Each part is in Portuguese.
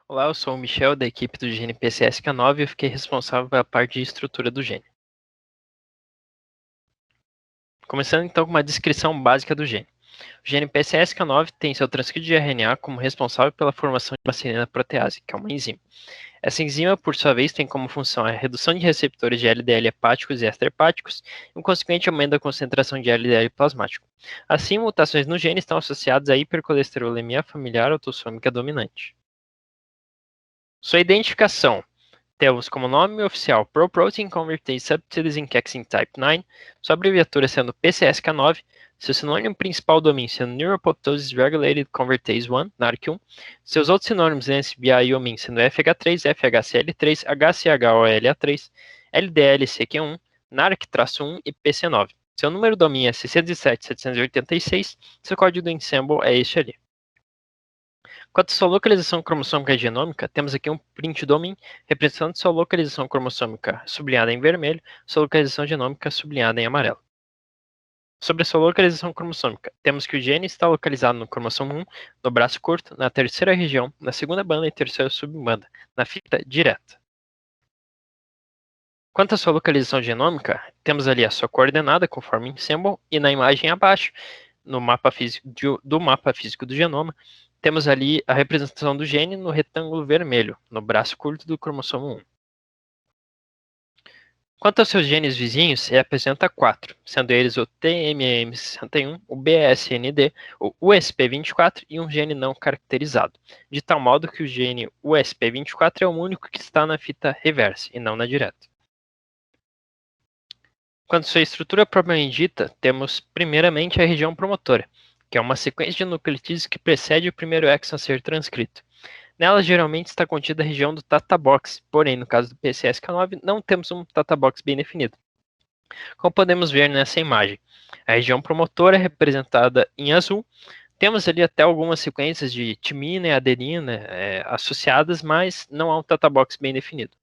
Olá, eu sou o Michel, da equipe do gene PCSK9 e eu fiquei responsável pela parte de estrutura do gene. Começando então com uma descrição básica do gene. O gene PCSK9 tem seu transcrito de RNA como responsável pela formação de uma serina protease, que é uma enzima. Essa enzima, por sua vez, tem como função a redução de receptores de LDL hepáticos e extrahepáticos e um consequente aumento da concentração de LDL plasmático. Assim, mutações no gene estão associadas à hipercolesterolemia familiar autossômica dominante. Sua identificação. Temos como nome oficial Pro-Protein Convertase Subtilis in Caxin Type 9, sua abreviatura sendo PCSK9, seu sinônimo principal domínio sendo Neuroptosis Regulated Convertase 1, NARC1, seus outros sinônimos NSBA-IOMIN sendo FH3, FHCl3, HCHOLA3, LDL-CQ1, NARC-1 e PC9. Seu número domínio é 607-786, seu código do ensemble é este ali. Quanto à sua localização cromossômica genômica, temos aqui um print domain representando sua localização cromossômica sublinhada em vermelho, sua localização genômica sublinhada em amarelo. Sobre a sua localização cromossômica, temos que o gene está localizado no cromossomo 1, no braço curto, na terceira região, na segunda banda e terceira subbanda, na fita direta. Quanto à sua localização genômica, temos ali a sua coordenada conforme em symbol e na imagem abaixo, no mapa físico do mapa físico do genoma, temos ali a representação do gene no retângulo vermelho, no braço curto do cromossomo 1. Quanto aos seus genes vizinhos, ele apresenta 4, sendo eles o TMM61, o BSND, o USP24 e um gene não caracterizado, de tal modo que o gene USP24 é o único que está na fita reverse e não na direta. Quanto à sua estrutura propriamente dita, temos primeiramente a região promotora, que é uma sequência de nucleotídeos que precede o primeiro exon a ser transcrito. Nela geralmente está contida a região do Tata Box, porém no caso do PCSK9 não temos um Tata Box bem definido. Como podemos ver nessa imagem, a região promotora é representada em azul. Temos ali até algumas sequências de timina e adenina associadas, mas não há um Tata Box bem definido.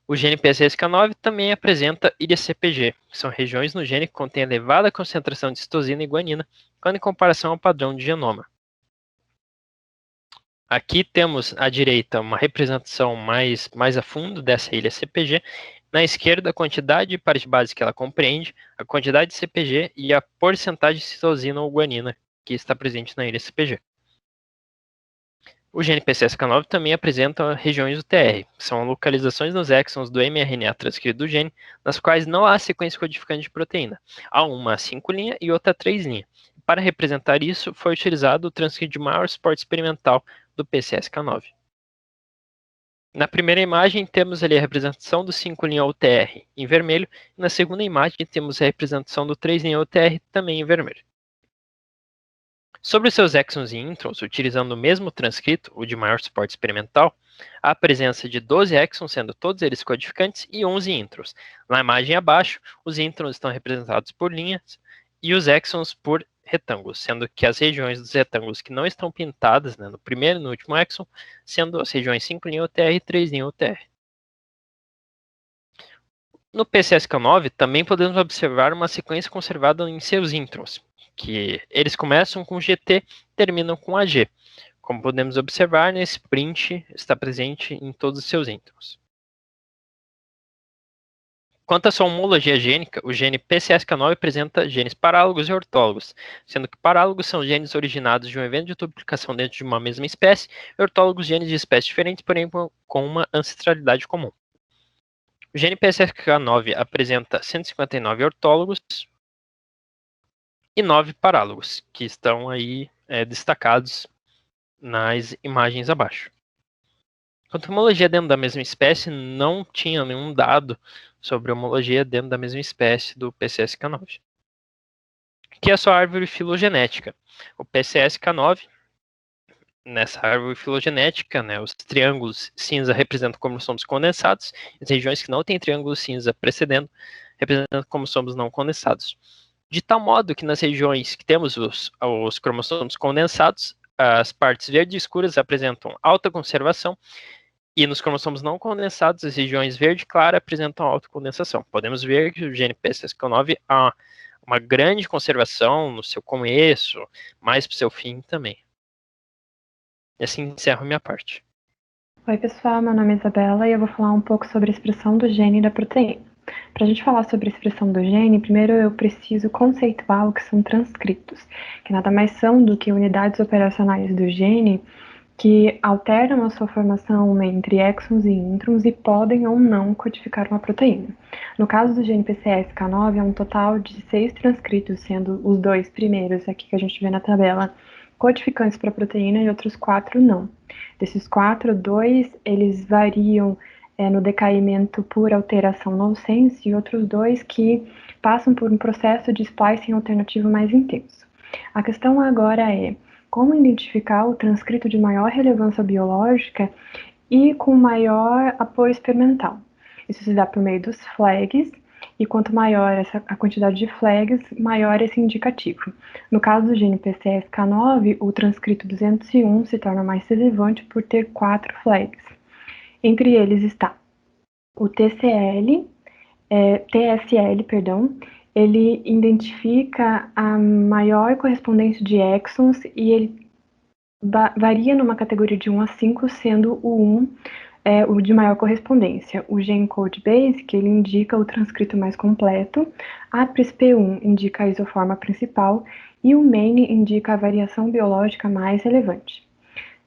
O gene PCSK9 também apresenta IDCPG, que são regiões no gene que contêm elevada concentração de citosina e guanina, quando em comparação ao padrão de genoma. Aqui temos à direita uma representação mais a fundo dessa ilha CPG. Na esquerda, a quantidade de pares de base que ela compreende, a quantidade de CPG e a porcentagem de citosina ou guanina que está presente na ilha CPG. O gene PCSK9 também apresenta regiões UTR, que são localizações nos exons do mRNA transcrito do gene, nas quais não há sequência codificante de proteína. Há uma 5' e outra 3'. Para representar isso, foi utilizado o transcrito de maior suporte experimental do PCSK9. Na primeira imagem, temos ali a representação do 5' UTR em vermelho, e na segunda imagem temos a representação do 3' UTR também em vermelho. Sobre os seus exons e introns, utilizando o mesmo transcrito, o de maior suporte experimental, há a presença de 12 exons, sendo todos eles codificantes, e 11 introns. Na imagem abaixo, os introns estão representados por linhas e os exons por retângulos, sendo que as regiões dos retângulos que não estão pintadas, no primeiro e no último exon, sendo as regiões 5' UTR e 3' UTR. No PCSK9, também podemos observar uma sequência conservada em seus introns, que eles começam com GT e terminam com AG. Como podemos observar, nesse print está presente em todos os seus introns. Quanto à sua homologia gênica, o gene PCSK9 apresenta genes parálogos e ortólogos, sendo que parálogos são genes originados de um evento de duplicação dentro de uma mesma espécie, e ortólogos genes de espécies diferentes, porém com uma ancestralidade comum. O gene PCSK9 apresenta 159 ortólogos e 9 parálogos, que estão aí destacados nas imagens abaixo. Quanto à homologia dentro da mesma espécie, não tinha nenhum dado sobre homologia dentro da mesma espécie do PCSK9. Aqui é a sua árvore filogenética. O PCSK9, nessa árvore filogenética, os triângulos cinza representam cromossomos condensados, as regiões que não têm triângulo cinza precedendo representam cromossomos não condensados. De tal modo que nas regiões que temos os cromossomos condensados, as partes verdes escuras apresentam alta conservação, e nos cromossomos não condensados, as regiões verde clara apresentam alta condensação. Podemos ver que o gene PCSK9 há uma grande conservação no seu começo, mais para o seu fim também. E assim encerro minha parte. Oi, pessoal, meu nome é Isabela e eu vou falar um pouco sobre a expressão do gene e da proteína. Para a gente falar sobre a expressão do gene, primeiro eu preciso conceituar o que são transcritos, que nada mais são do que unidades operacionais do gene que alteram a sua formação entre exons e introns e podem ou não codificar uma proteína. No caso do gene PCSK9, é um total de 6 transcritos, sendo os 2 primeiros, aqui que a gente vê na tabela, codificantes para a proteína e outros 4 não. Desses 4, 2 eles variam no decaimento por alteração nonsense e outros 2 que passam por um processo de splicing alternativo mais intenso. A questão agora é como identificar o transcrito de maior relevância biológica e com maior apoio experimental. Isso se dá por meio dos flags, e quanto maior a quantidade de flags, maior esse indicativo. No caso do gene PCSK9, o transcrito 201 se torna mais relevante por ter 4 flags. Entre eles está o TSL, ele identifica a maior correspondência de exons e ele varia numa categoria de 1 a 5, sendo o 1 o de maior correspondência. O GenCode Basic, ele indica o transcrito mais completo, a PRISP1 indica a isoforma principal e o MAIN indica a variação biológica mais relevante.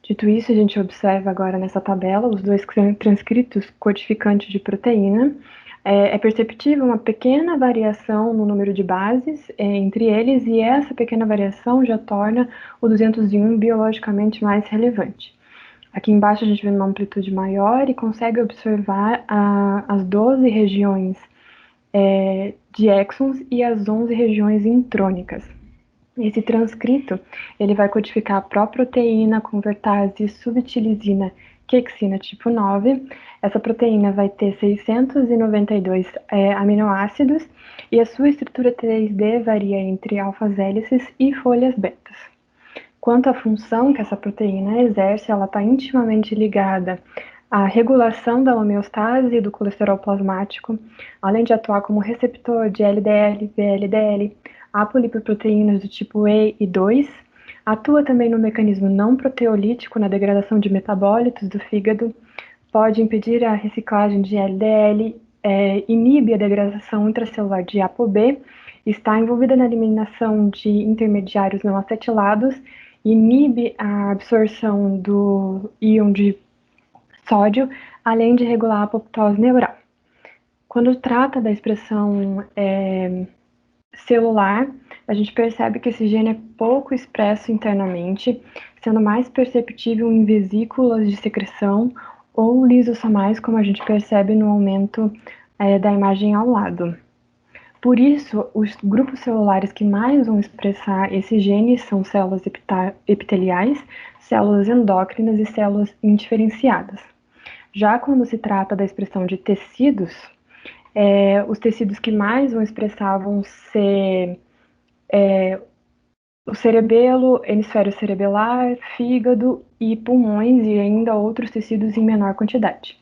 Dito isso, a gente observa agora nessa tabela os 2 transcritos codificantes de proteína. É perceptível uma pequena variação no número de bases entre eles, e essa pequena variação já torna o 201 biologicamente mais relevante. Aqui embaixo a gente vê uma amplitude maior e consegue observar as 12 regiões de exons e as 11 regiões intrônicas. Esse transcrito, ele vai codificar a proproteína, convertase, subtilisina, quexina tipo 9. Essa proteína vai ter 692 aminoácidos e a sua estrutura 3D varia entre alfas hélices e folhas betas. Quanto à função que essa proteína exerce, ela está intimamente ligada à regulação da homeostase e do colesterol plasmático, além de atuar como receptor de LDL, VLDL, apolipoproteínas do tipo E e 2, atua também no mecanismo não proteolítico na degradação de metabólitos do fígado, pode impedir a reciclagem de LDL, inibe a degradação intracelular de ApoB, está envolvida na eliminação de intermediários não acetilados, inibe a absorção do íon de sódio, além de regular a apoptose neural. Quando trata da expressão celular, a gente percebe que esse gene é pouco expresso internamente, sendo mais perceptível em vesículas de secreção ou lisossomais, como a gente percebe no aumento da imagem ao lado. Por isso, os grupos celulares que mais vão expressar esse gene são células epiteliais, células endócrinas e células indiferenciadas. Já quando se trata da expressão de tecidos, os tecidos que mais vão expressar vão ser o cerebelo, hemisfério cerebelar, fígado e pulmões, e ainda outros tecidos em menor quantidade.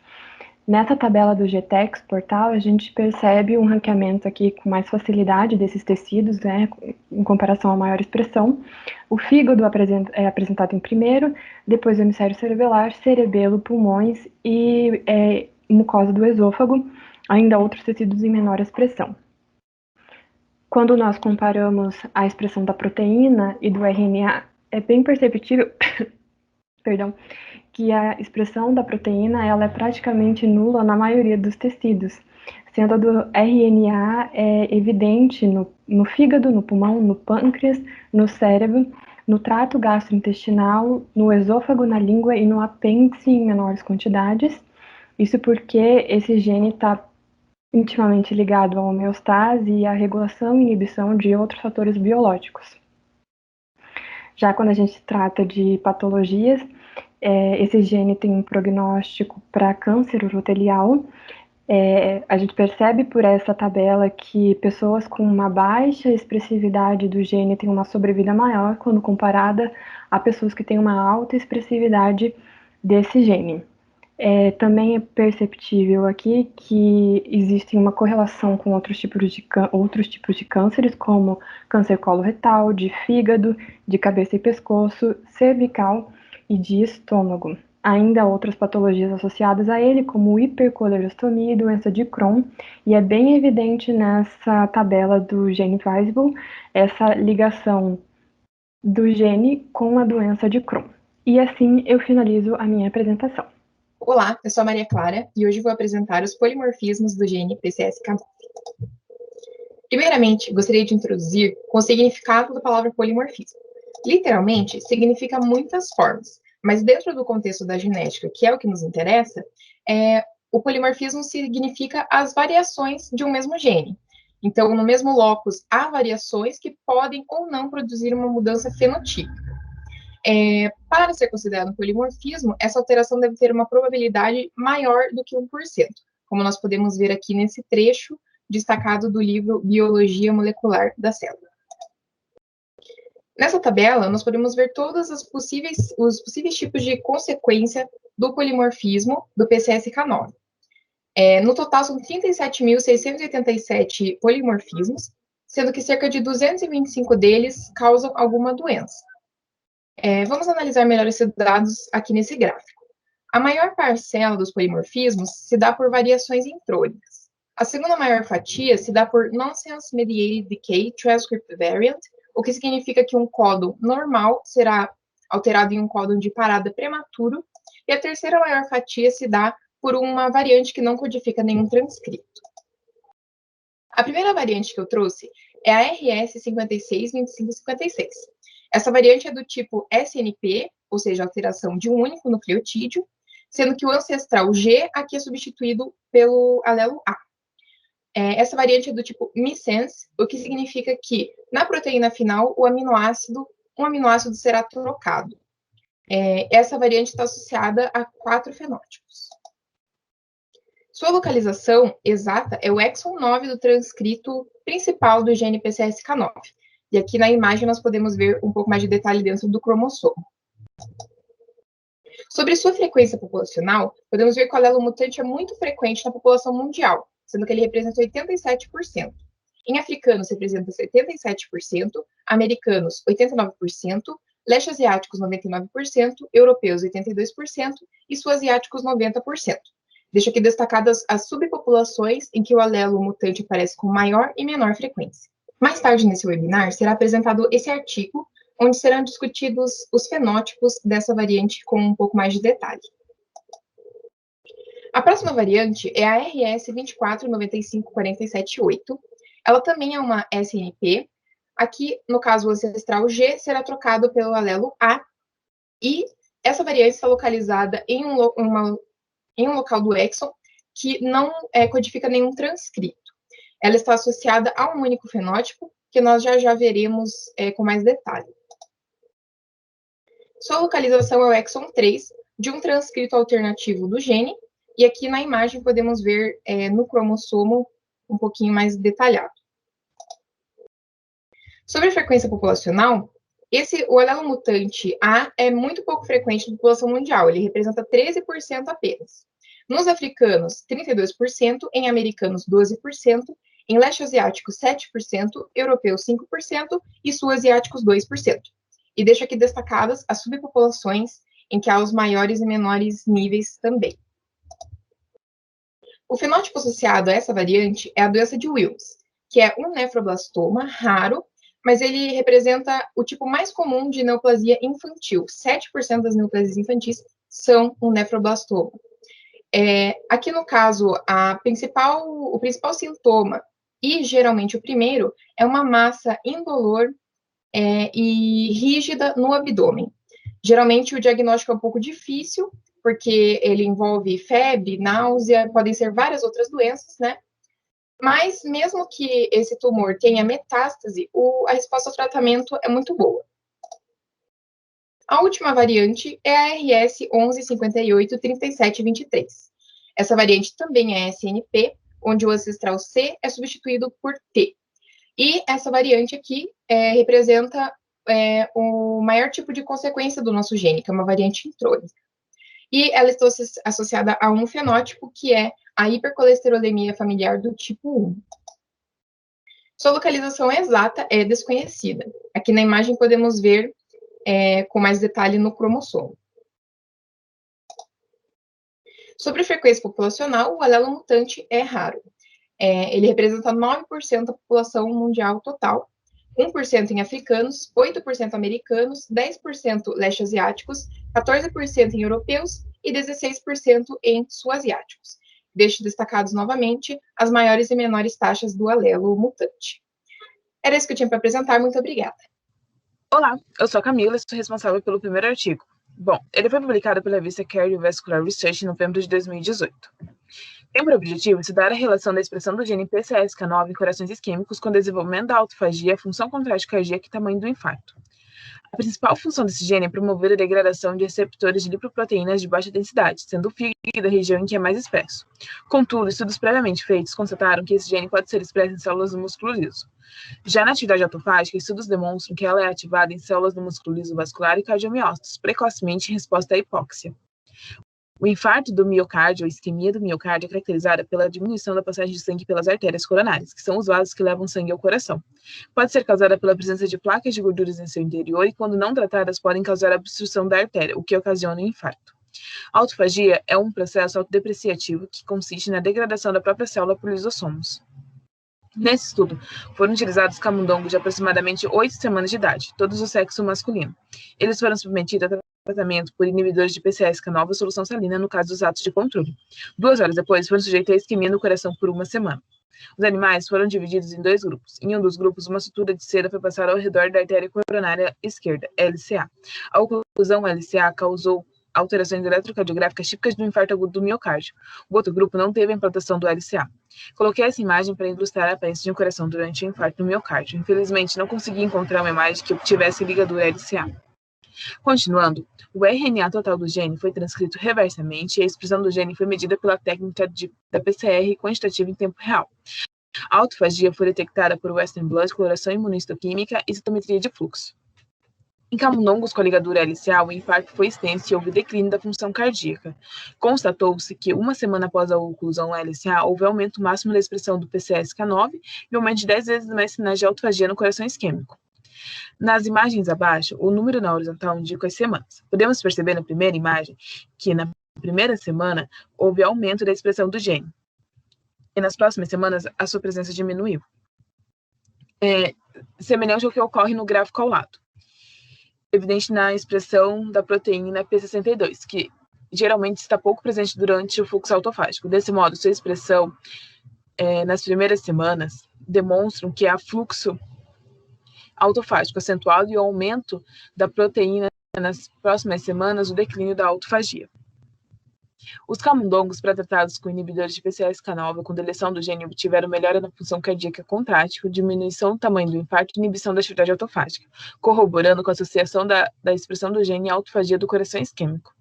Nessa tabela do GTEx portal, a gente percebe um ranqueamento aqui com mais facilidade desses tecidos, né, em comparação à maior expressão. O fígado é apresentado em primeiro, depois o hemisfério cerebelar, cerebelo, pulmões e mucosa do esôfago, ainda outros tecidos em menor expressão. Quando nós comparamos a expressão da proteína e do RNA, é bem perceptível que a expressão da proteína ela é praticamente nula na maioria dos tecidos, sendo a do RNA evidente no fígado, no pulmão, no pâncreas, no cérebro, no trato gastrointestinal, no esôfago, na língua e no apêndice em menores quantidades. Isso porque esse gene está intimamente ligado à homeostase e à regulação e inibição de outros fatores biológicos. Já quando a gente trata de patologias, esse gene tem um prognóstico para câncer urotelial. A gente percebe por essa tabela que pessoas com uma baixa expressividade do gene têm uma sobrevida maior quando comparada a pessoas que têm uma alta expressividade desse gene. Também é perceptível aqui que existe uma correlação com outros tipos de cânceres, como câncer coloretal, de fígado, de cabeça e pescoço, cervical e de estômago. Ainda há outras patologias associadas a ele, como hipercolesteremia e doença de Crohn, e é bem evidente nessa tabela do gene Weisbull essa ligação do gene com a doença de Crohn. E assim eu finalizo a minha apresentação. Olá, eu sou a Maria Clara e hoje vou apresentar os polimorfismos do gene PCSK9. Primeiramente, gostaria de introduzir com o significado da palavra polimorfismo. Literalmente, significa muitas formas, mas dentro do contexto da genética, que é o que nos interessa, o polimorfismo significa as variações de um mesmo gene. Então, no mesmo locus, há variações que podem ou não produzir uma mudança fenotípica. Para ser considerado um polimorfismo, essa alteração deve ter uma probabilidade maior do que 1%, como nós podemos ver aqui nesse trecho destacado do livro Biologia Molecular da Célula. Nessa tabela, nós podemos ver todos os possíveis tipos de consequência do polimorfismo do PCSK9. No total, são 37.687 polimorfismos, sendo que cerca de 225 deles causam alguma doença. Vamos analisar melhor esses dados aqui nesse gráfico. A maior parcela dos polimorfismos se dá por variações intrônicas. A segunda maior fatia se dá por Nonsense-Mediated Decay Transcript Variant, o que significa que um códon normal será alterado em um códon de parada prematuro, e a terceira maior fatia se dá por uma variante que não codifica nenhum transcrito. A primeira variante que eu trouxe é a RS562556. Essa variante é do tipo SNP, ou seja, alteração de um único nucleotídeo, sendo que o ancestral G aqui é substituído pelo alelo A. Essa variante é do tipo missense, o que significa que, na proteína final, um aminoácido será trocado. Essa variante está associada a 4 fenótipos. Sua localização exata é o exon 9 do transcrito principal do gene PCSK9. E aqui na imagem nós podemos ver um pouco mais de detalhe dentro do cromossomo. Sobre sua frequência populacional, podemos ver que o alelo mutante é muito frequente na população mundial, sendo que ele representa 87%. Em africanos, representa 77%, americanos, 89%, leste-asiáticos, 99%, europeus, 82% e sul-asiáticos, 90%. Deixo aqui destacadas as subpopulações em que o alelo mutante aparece com maior e menor frequência. Mais tarde nesse webinar, será apresentado esse artigo, onde serão discutidos os fenótipos dessa variante com um pouco mais de detalhe. A próxima variante é a RS2495478. Ela também é uma SNP. Aqui, no caso, o ancestral G será trocado pelo alelo A, e essa variante está localizada em um local do exon que não codifica nenhum transcrito. Ela está associada a um único fenótipo, que nós já veremos com mais detalhe. Sua localização é o exon 3, de um transcrito alternativo do gene, e aqui na imagem podemos ver no cromossomo um pouquinho mais detalhado. Sobre a frequência populacional, o alelo mutante A é muito pouco frequente na população mundial, ele representa 13% apenas. Nos africanos, 32%, em americanos, 12%, em leste-asiáticos, 7%, europeus, 5% e sul-asiáticos, 2%. E deixo aqui destacadas as subpopulações em que há os maiores e menores níveis também. O fenótipo associado a essa variante é a doença de Wilms, que é um nefroblastoma raro, mas ele representa o tipo mais comum de neoplasia infantil. 7% das neoplasias infantis são um nefroblastoma. Aqui no caso, o principal sintoma, e geralmente o primeiro, é uma massa indolor e rígida no abdômen. Geralmente o diagnóstico é um pouco difícil, porque ele envolve febre, náusea, podem ser várias outras doenças, né? Mas mesmo que esse tumor tenha metástase, a resposta ao tratamento é muito boa. A última variante é a RS 11583723. Essa variante também é SNP, onde o ancestral C é substituído por T. E essa variante aqui representa o maior tipo de consequência do nosso gene, que é uma variante intrônica. E ela está associada a um fenótipo, que é a hipercolesterolemia familiar do tipo 1. Sua localização exata é desconhecida. Aqui na imagem podemos ver com mais detalhe no cromossomo. Sobre frequência populacional, o alelo mutante é raro. Ele representa 9% da população mundial total, 1% em africanos, 8% americanos, 10% leste-asiáticos, 14% em europeus e 16% em sul-asiáticos. Deixo destacados novamente as maiores e menores taxas do alelo mutante. Era isso que eu tinha para apresentar, muito obrigada. Olá, eu sou a Camila e sou responsável pelo primeiro artigo. Bom, ele foi publicado pela revista Cardiovascular Research em novembro de 2018. Tem por objetivo estudar a relação da expressão do gene PCSK9 em corações isquêmicos com o desenvolvimento da autofagia, função contrátil cardíaca e tamanho do infarto. A principal função desse gene é promover a degradação de receptores de lipoproteínas de baixa densidade, sendo o fígado a região em que é mais expresso. Contudo, estudos previamente feitos constataram que esse gene pode ser expresso em células do músculo liso. Já na atividade autofágica, estudos demonstram que ela é ativada em células do músculo liso vascular e cardiomiócitos, precocemente em resposta à hipóxia. O infarto do miocárdio ou isquemia do miocárdio é caracterizada pela diminuição da passagem de sangue pelas artérias coronárias, que são os vasos que levam sangue ao coração. Pode ser causada pela presença de placas de gorduras em seu interior e, quando não tratadas, podem causar obstrução da artéria, o que ocasiona o infarto. A autofagia é um processo autodepreciativo que consiste na degradação da própria célula por lisossomos. Nesse estudo, foram utilizados camundongos de aproximadamente 8 semanas de idade, todos do sexo masculino. Eles foram submetidos a tratamento por inibidores de PCSK9 ou solução salina no caso dos atos de controle. 2 horas depois, foram sujeitos a isquemia no coração por 1 semana. Os animais foram divididos em 2 grupos. Em um dos grupos, uma sutura de seda foi passada ao redor da artéria coronária esquerda, LCA. A oclusão LCA causou alterações eletrocardiográficas típicas do infarto agudo do miocárdio. O outro grupo não teve a implantação do LCA. Coloquei essa imagem para ilustrar a aparência de um coração durante o infarto do miocárdio. Infelizmente, não consegui encontrar uma imagem que tivesse ligadura LCA. Continuando, o RNA total do gene foi transcrito reversamente e a expressão do gene foi medida pela técnica da PCR quantitativa em tempo real. A autofagia foi detectada por Western blot, coloração imunistoquímica e citometria de fluxo. Em camundongos com a ligadura LCA, o infarto foi extenso e houve declínio da função cardíaca. Constatou-se que 1 semana após a oclusão LCA, houve aumento máximo da expressão do PCSK9 e aumento de 10 vezes mais sinais de autofagia no coração isquêmico. Nas imagens abaixo, o número na horizontal indica as semanas. Podemos perceber na primeira imagem que na primeira semana houve aumento da expressão do gene. E nas próximas semanas a sua presença diminuiu. Semelhante ao que ocorre no gráfico ao lado. Evidente na expressão da proteína P62, que geralmente está pouco presente durante o fluxo autofágico. Desse modo, sua expressão nas primeiras semanas demonstram que há fluxo autofágico acentuado e o aumento da proteína nas próximas semanas, o declínio da autofagia. Os camundongos pré-tratados com inibidores de PCSK9 com deleção do gene obtiveram melhora na função cardíaca contrátil, diminuição do tamanho do infarto e inibição da atividade autofágica, corroborando com a associação da expressão do gene e autofagia do coração isquêmico.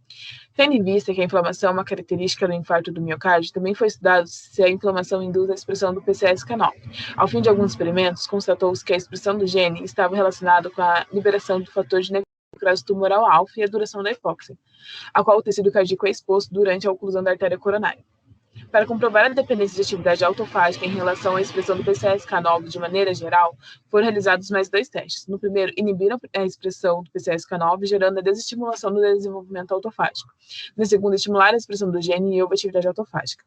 Tendo em vista que a inflamação é uma característica do infarto do miocárdio, também foi estudado se a inflamação induz a expressão do PCSK9. Ao fim de alguns experimentos, constatou-se que a expressão do gene estava relacionada com a liberação do fator de necrose tumoral alfa e a duração da hipóxia, a qual o tecido cardíaco é exposto durante a oclusão da artéria coronária. Para comprovar a dependência de atividade autofágica em relação à expressão do PCSK9 de maneira geral, foram realizados mais 2 testes. No primeiro, inibiram a expressão do PCSK9, gerando a desestimulação do desenvolvimento autofágico. No segundo, estimularam a expressão do gene e houve atividade autofágica.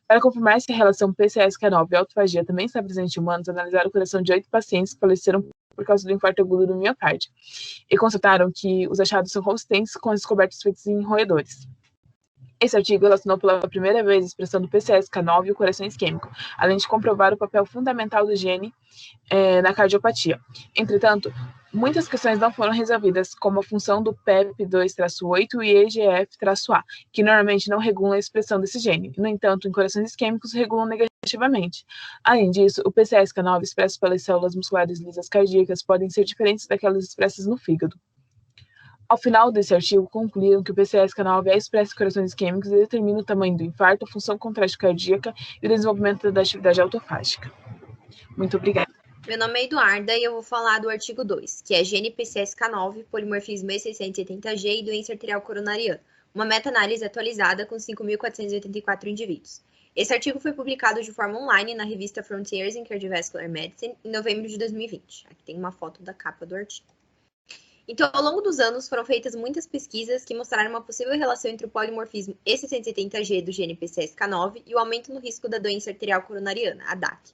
Para confirmar se a relação PCSK9 e autofagia também está presente em humanos, analisaram o coração de 8 pacientes que faleceram por causa do infarto agudo do miocárdio e constataram que os achados são consistentes com as descobertas feitas em roedores. Esse artigo relacionou pela primeira vez a expressão do PCSK9 e o coração isquêmico, além de comprovar o papel fundamental do gene na cardiopatia. Entretanto, muitas questões não foram resolvidas, como a função do PEP2-8 e EGF-A, que normalmente não regulam a expressão desse gene. No entanto, em corações isquêmicos, regulam negativamente. Além disso, o PCSK9 expresso pelas células musculares lisas cardíacas podem ser diferentes daquelas expressas no fígado. Ao final desse artigo, concluíram que o PCSK9 é expresso em corações isquêmicos e determina o tamanho do infarto, a função contrátil cardíaca e o desenvolvimento da atividade autofágica. Muito obrigada. Meu nome é Eduarda e eu vou falar do artigo 2, que é gene PCSK9, polimorfismo E670G e doença arterial coronariana, uma meta-análise atualizada com 5.484 indivíduos. Esse artigo foi publicado de forma online na revista Frontiers in Cardiovascular Medicine em novembro de 2020. Aqui tem uma foto da capa do artigo. Então, ao longo dos anos, foram feitas muitas pesquisas que mostraram uma possível relação entre o polimorfismo E670G do gene PCSK9 e o aumento no risco da doença arterial coronariana, a DAC.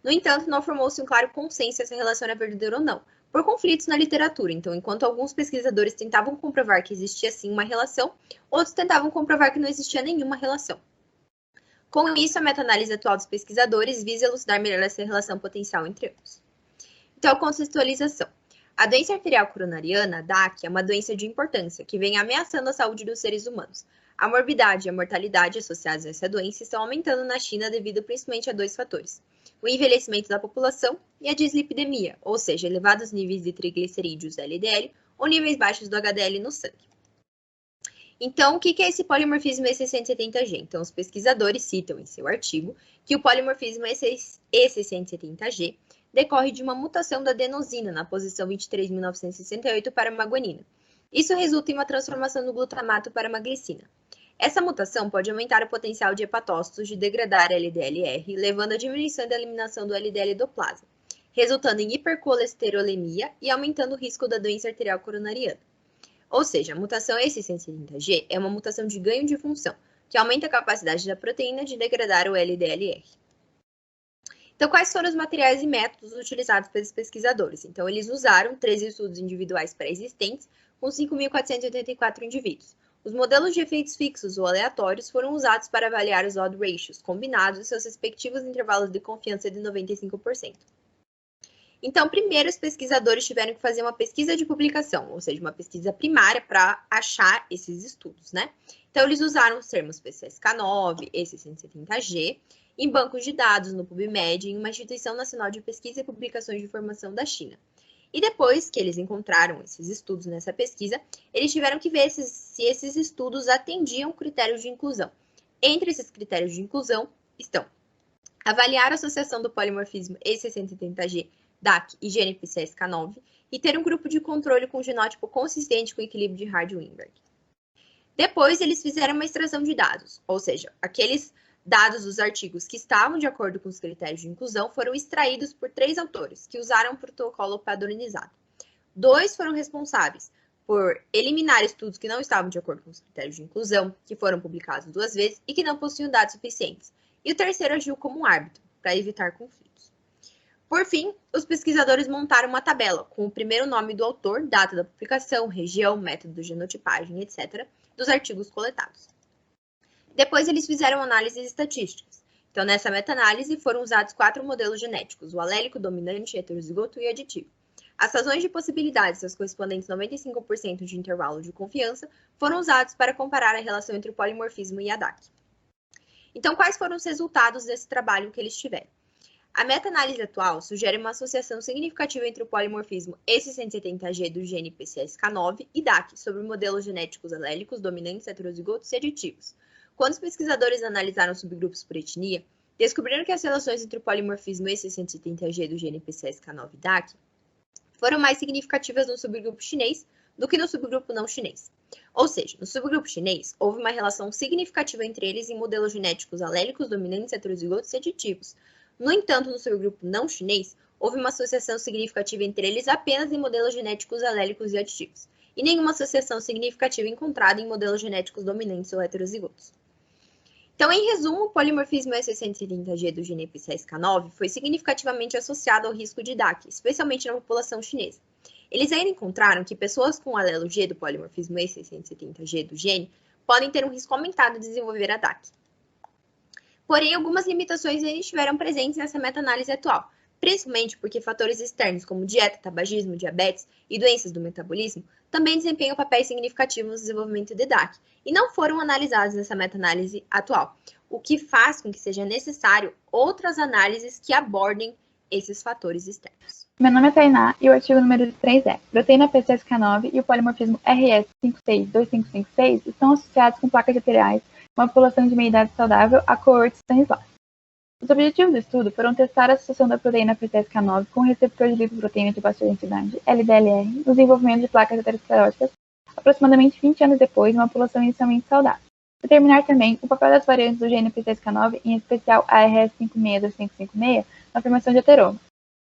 No entanto, não formou-se um claro consenso se essa relação era verdadeira ou não, por conflitos na literatura. Então, enquanto alguns pesquisadores tentavam comprovar que existia sim uma relação, outros tentavam comprovar que não existia nenhuma relação. Com isso, a meta-análise atual dos pesquisadores visa elucidar melhor essa relação potencial entre ambos. Então, contextualização. A doença arterial coronariana, DAC, é uma doença de importância que vem ameaçando a saúde dos seres humanos. A morbidade e a mortalidade associadas a essa doença estão aumentando na China devido principalmente a dois fatores: o envelhecimento da população e a dislipidemia, ou seja, elevados níveis de triglicerídeos LDL ou níveis baixos do HDL no sangue. Então, o que é esse polimorfismo E670G? Então, os pesquisadores citam em seu artigo que o polimorfismo E670G decorre de uma mutação da adenosina na posição 23.968 para uma guanina. Isso resulta em uma transformação do glutamato para uma glicina. Essa mutação pode aumentar o potencial de hepatócitos de degradar LDLR, levando à diminuição da eliminação do LDL do plasma, resultando em hipercolesterolemia e aumentando o risco da doença arterial coronariana. Ou seja, a mutação E670G é uma mutação de ganho de função, que aumenta a capacidade da proteína de degradar o LDLR. Então, quais foram os materiais e métodos utilizados pelos pesquisadores? Então, eles usaram 13 estudos individuais pré-existentes com 5.484 indivíduos. Os modelos de efeitos fixos ou aleatórios foram usados para avaliar os odd ratios combinados e seus respectivos intervalos de confiança de 95%. Então, primeiro, os pesquisadores tiveram que fazer uma pesquisa de publicação, ou seja, uma pesquisa primária para achar esses estudos, né? Então, eles usaram os termos PCSK9, E670G, em bancos de dados no PubMed, em uma instituição nacional de pesquisa e publicações de informação da China. E depois que eles encontraram esses estudos nessa pesquisa, eles tiveram que ver se esses estudos atendiam critérios de inclusão. Entre esses critérios de inclusão estão avaliar a associação do polimorfismo E670G, DAC e gene PCSK9 e ter um grupo de controle com genótipo consistente com equilíbrio de Hardy-Weinberg. Depois, eles fizeram uma extração de dados, ou seja, aqueles dados dos artigos que estavam de acordo com os critérios de inclusão foram extraídos por 3 autores, que usaram um protocolo padronizado. 2 foram responsáveis por eliminar estudos que não estavam de acordo com os critérios de inclusão, que foram publicados 2 vezes e que não possuíam dados suficientes. E o terceiro agiu como um árbitro, para evitar conflitos. Por fim, os pesquisadores montaram uma tabela com o primeiro nome do autor, data da publicação, região, método de genotipagem, etc., dos artigos coletados. Depois, eles fizeram análises estatísticas. Então, nessa meta-análise, foram usados 4 modelos genéticos, o alélico, dominante, heterozigoto e aditivo. As razões de possibilidades, seus correspondentes 95% de intervalo de confiança, foram usados para comparar a relação entre o polimorfismo e a DAC. Então, quais foram os resultados desse trabalho que eles tiveram? A meta-análise atual sugere uma associação significativa entre o polimorfismo E670G do gene PCSK9 e DAC sobre modelos genéticos alélicos, dominantes, heterozigotos e aditivos. Quando os pesquisadores analisaram subgrupos por etnia, descobriram que as relações entre o polimorfismo E670G do gene PCSK9 e DAC foram mais significativas no subgrupo chinês do que no subgrupo não chinês. Ou seja, no subgrupo chinês, houve uma relação significativa entre eles em modelos genéticos alélicos, dominantes, heterozigotos e aditivos. No entanto, no subgrupo não chinês, houve uma associação significativa entre eles apenas em modelos genéticos alélicos e aditivos, e nenhuma associação significativa encontrada em modelos genéticos dominantes ou heterozigotos. Então, em resumo, o polimorfismo E670G do gene PCSK9 foi significativamente associado ao risco de DAC, especialmente na população chinesa. Eles ainda encontraram que pessoas com alelo G do polimorfismo E670G do gene podem ter um risco aumentado de desenvolver a DAC. Porém, algumas limitações ainda estiveram presentes nessa meta-análise atual, principalmente porque fatores externos como dieta, tabagismo, diabetes e doenças do metabolismo também desempenham papéis significativos no desenvolvimento de DAC e não foram analisados nessa meta-análise atual, o que faz com que seja necessário outras análises que abordem esses fatores externos. Meu nome é Tainá e o artigo número 3 é: proteína PCSK9 e o polimorfismo RS5625556 estão associados com placas arteriais, uma população de meia-idade saudável, a coorte Stanislas. Os objetivos do estudo foram testar a associação da proteína PCSK9 com o receptor de lipoproteína de baixa densidade, LDLR, no desenvolvimento de placas ateroscleróticas, aproximadamente 20 anos depois, numa população inicialmente saudável. Determinar também o papel das variantes do gene PCSK9, em especial a RS5625556, na formação de ateroma.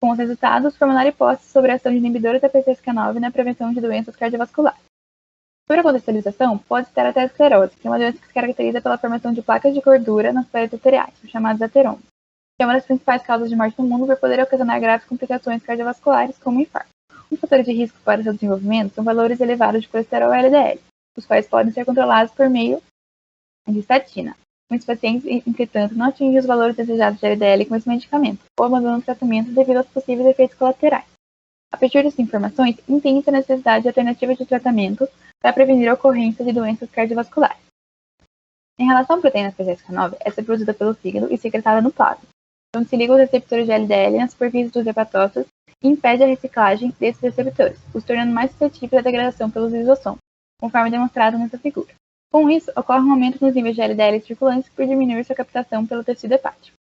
Com os resultados, formular hipóteses sobre a ação de inibidores da PCSK9 na prevenção de doenças cardiovasculares. Sobre a contextualização, pode estar a aterosclerose, que é uma doença que se caracteriza pela formação de placas de gordura nas paredes arteriais, chamadas ateromas, que é uma das principais causas de morte no mundo por poder ocasionar graves complicações cardiovasculares, como infarto. Um fator de risco para seu desenvolvimento são valores elevados de colesterol e LDL, os quais podem ser controlados por meio de estatina. Muitos pacientes, entretanto, não atingem os valores desejados de LDL com esse medicamento, ou abandonam o tratamento devido aos possíveis efeitos colaterais. A partir dessas informações, entende-se a necessidade de alternativas de tratamento para prevenir a ocorrência de doenças cardiovasculares. Em relação à proteína PCSK9, essa é produzida pelo fígado e secretada no plasma, onde se ligam os receptores de LDL na superfície dos hepatócitos e impede a reciclagem desses receptores, os tornando mais suscetíveis à degradação pelos lisossomos, conforme demonstrado nessa figura. Com isso, ocorre um aumento nos níveis de LDL circulantes por diminuir sua captação pelo tecido hepático.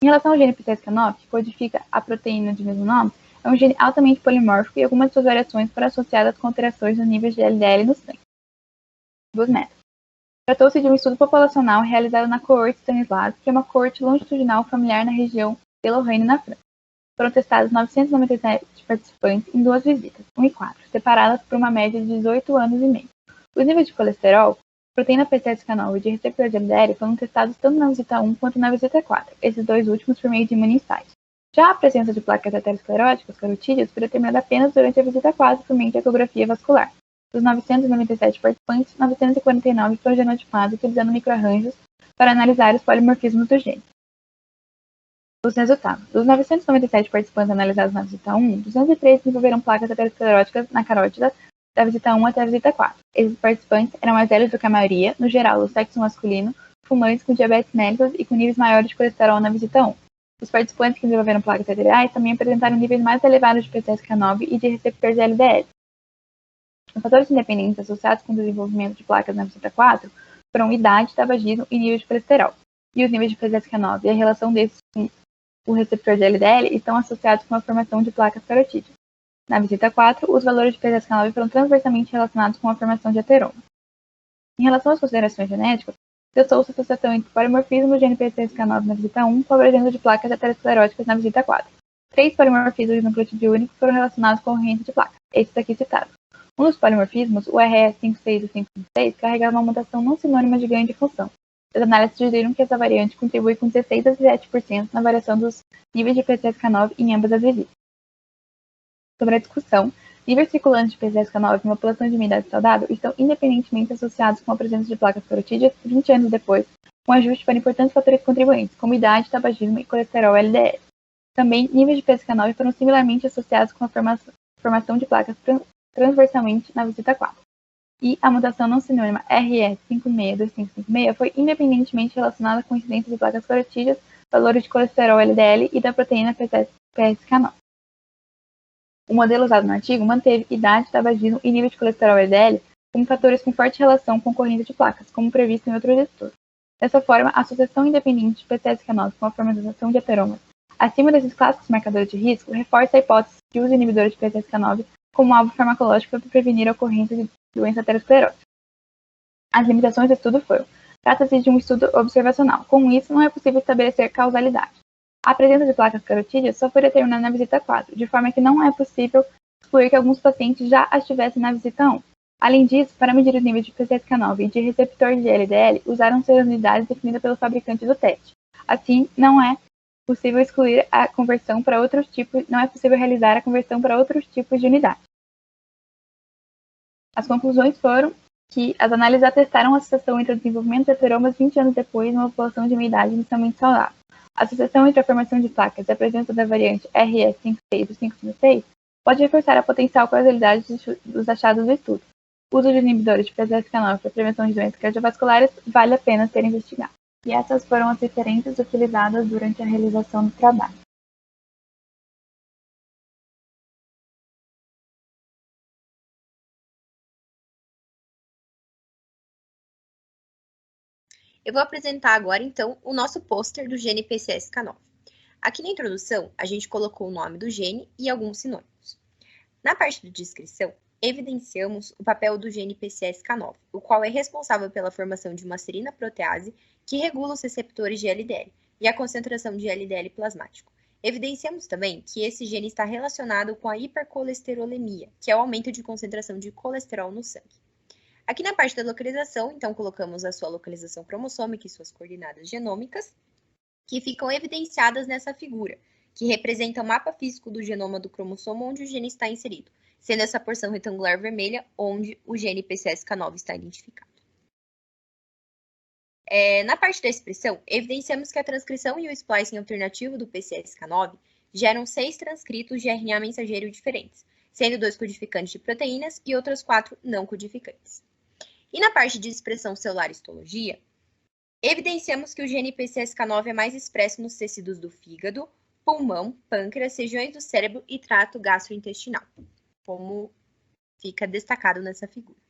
Em relação ao gene PCSK9, que codifica a proteína de mesmo nome, é um gene altamente polimórfico e algumas de suas variações foram associadas com alterações nos níveis de LDL no sangue. 2 metros. Tratou-se de um estudo populacional realizado na coorte Stanislas, que é uma coorte longitudinal familiar na região de Lorraine, na França. Foram testados 997 participantes em 2 visitas, 1 e 4, separadas por uma média de 18 anos e meio. Os níveis de colesterol, proteína PCSK9 e de receptor de LDL foram testados tanto na visita 1 quanto na visita 4, esses dois últimos por meio de imunoinsight. Já a presença de placas ateroscleróticas carotídeas foi determinada apenas durante a visita 4 por meio de ecografia vascular. Dos 997 participantes, 949 foram genotipados utilizando microarranjos para analisar os polimorfismos do gene. Os resultados. Dos 997 participantes analisados na visita 1, 203 desenvolveram placas ateroscleróticas na carótida da visita 1 até a visita 4. Esses participantes eram mais velhos do que a maioria, no geral, o sexo masculino, fumantes com diabetes mellitus e com níveis maiores de colesterol na visita 1. Os participantes que desenvolveram placas arteriais também apresentaram níveis mais elevados de PCSK9 e de receptor de LDL. Os fatores independentes associados com o desenvolvimento de placas na visita 4 foram idade, tabagismo e nível de colesterol. E os níveis de PCSK9 e a relação desses com o receptor de LDL estão associados com a formação de placas carotídeas. Na visita 4, os valores de PCSK9 foram transversalmente relacionados com a formação de ateromas. Em relação às considerações genéticas, testou-se a associação entre polimorfismo do gene PCSK9 na visita 1 com a presença de placas ateroscleróticas na visita 4. 3 polimorfismos de nucleotídeo único foram relacionados com a ocorrência de placas, esses aqui citados. Um dos polimorfismos, o RS56 e 556, carregava uma mutação não sinônima de ganho de função. As análises sugeriram que essa variante contribui com 16 a 17% na variação dos níveis de PCSK9 em ambas as visitas. Sobre a discussão, níveis circulantes de PCSK9 em uma população de idade saudável estão independentemente associados com a presença de placas carotídeas 20 anos depois, com ajuste para importantes fatores contribuintes, como idade, tabagismo e colesterol LDL. Também, níveis de PCSK9 foram similarmente associados com a formação de placas transversalmente na visita 4. E a mutação não sinônima RS562556 foi independentemente relacionada com incidência de placas carotídeas, valores de colesterol LDL e da proteína PCSK9. O modelo usado no artigo manteve idade, tabagismo e nível de colesterol LDL como fatores com forte relação com a ocorrência de placas, como previsto em outros estudos. Dessa forma, a associação independente de PCSK9 com a formalização de ateromas acima desses clássicos marcadores de risco reforça a hipótese de uso inibidor de PCSK9 como alvo farmacológico para prevenir a ocorrência de doença aterosclerótica. As limitações do estudo foram: trata-se de um estudo observacional. Com isso, não é possível estabelecer causalidade. A presença de placas carotídeas só foi determinada na visita 4, de forma que não é possível excluir que alguns pacientes já as tivessem na visita 1. Além disso, para medir os níveis de PCSK9 e de receptor de LDL, usaram-se as unidades definidas pelo fabricante do teste. Assim, não é possível excluir a conversão para outros tipos, não é possível realizar a conversão para outros tipos de unidade. As conclusões foram que as análises atestaram a associação entre o desenvolvimento de ateromas 20 anos depois numa população de meia idade inicialmente saudável. A associação entre a formação de placas e a presença da variante RS56 e 556 pode reforçar a potencial causalidade dos achados do estudo. O uso de inibidores de PCSK9 para a prevenção de doenças cardiovasculares vale a pena ser investigado. E essas foram as referências utilizadas durante a realização do trabalho. Eu vou apresentar agora, então, o nosso pôster do gene PCSK9. Aqui na introdução, a gente colocou o nome do gene e alguns sinônimos. Na parte de descrição, evidenciamos o papel do gene PCSK9, o qual é responsável pela formação de uma serina protease que regula os receptores de LDL e a concentração de LDL plasmático. Evidenciamos também que esse gene está relacionado com a hipercolesterolemia, que é o aumento de concentração de colesterol no sangue. Aqui na parte da localização, então, colocamos a sua localização cromossômica e suas coordenadas genômicas, que ficam evidenciadas nessa figura, que representa o mapa físico do genoma do cromossomo onde o gene está inserido, sendo essa porção retangular vermelha onde o gene PCSK9 está identificado. Na parte da expressão, evidenciamos que a transcrição e o splicing alternativo do PCSK9 geram 6 transcritos de RNA mensageiro diferentes, sendo 2 codificantes de proteínas e outros 4 não codificantes. E na parte de expressão celular e histologia, evidenciamos que o gene PCSK9 é mais expresso nos tecidos do fígado, pulmão, pâncreas, regiões do cérebro e trato gastrointestinal, como fica destacado nessa figura.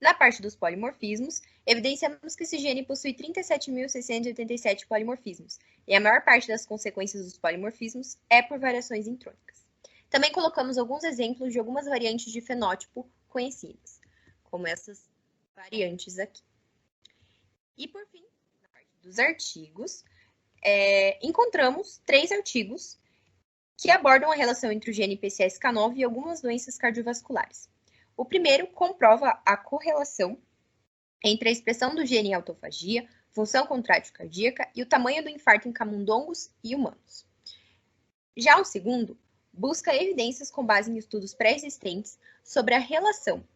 Na parte dos polimorfismos, evidenciamos que esse gene possui 37.687 polimorfismos, e a maior parte das consequências dos polimorfismos é por variações intrônicas. Também colocamos alguns exemplos de algumas variantes de fenótipo conhecidas, como essas variantes aqui. E por fim, na parte dos artigos, encontramos 3 artigos que abordam a relação entre o gene PCSK9 e algumas doenças cardiovasculares. O primeiro comprova a correlação entre a expressão do gene em autofagia, função contrátil cardíaca e o tamanho do infarto em camundongos e humanos. Já o segundo busca evidências com base em estudos pré-existentes sobre a relação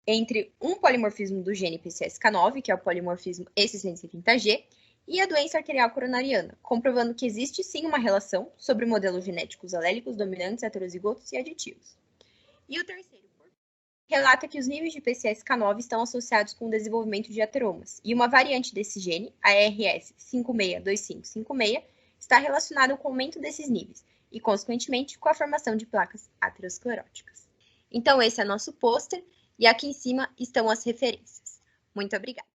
entre um polimorfismo do gene PCSK9, que é o polimorfismo E670G, e a doença arterial coronariana, comprovando que existe sim uma relação sobre modelos genéticos alélicos dominantes, heterozigotos e aditivos. E o terceiro relata que os níveis de PCSK9 estão associados com o desenvolvimento de ateromas, e uma variante desse gene, a RS562556, está relacionada com o aumento desses níveis, e, consequentemente, com a formação de placas ateroscleróticas. Então, esse é nosso pôster, e aqui em cima estão as referências. Muito obrigada!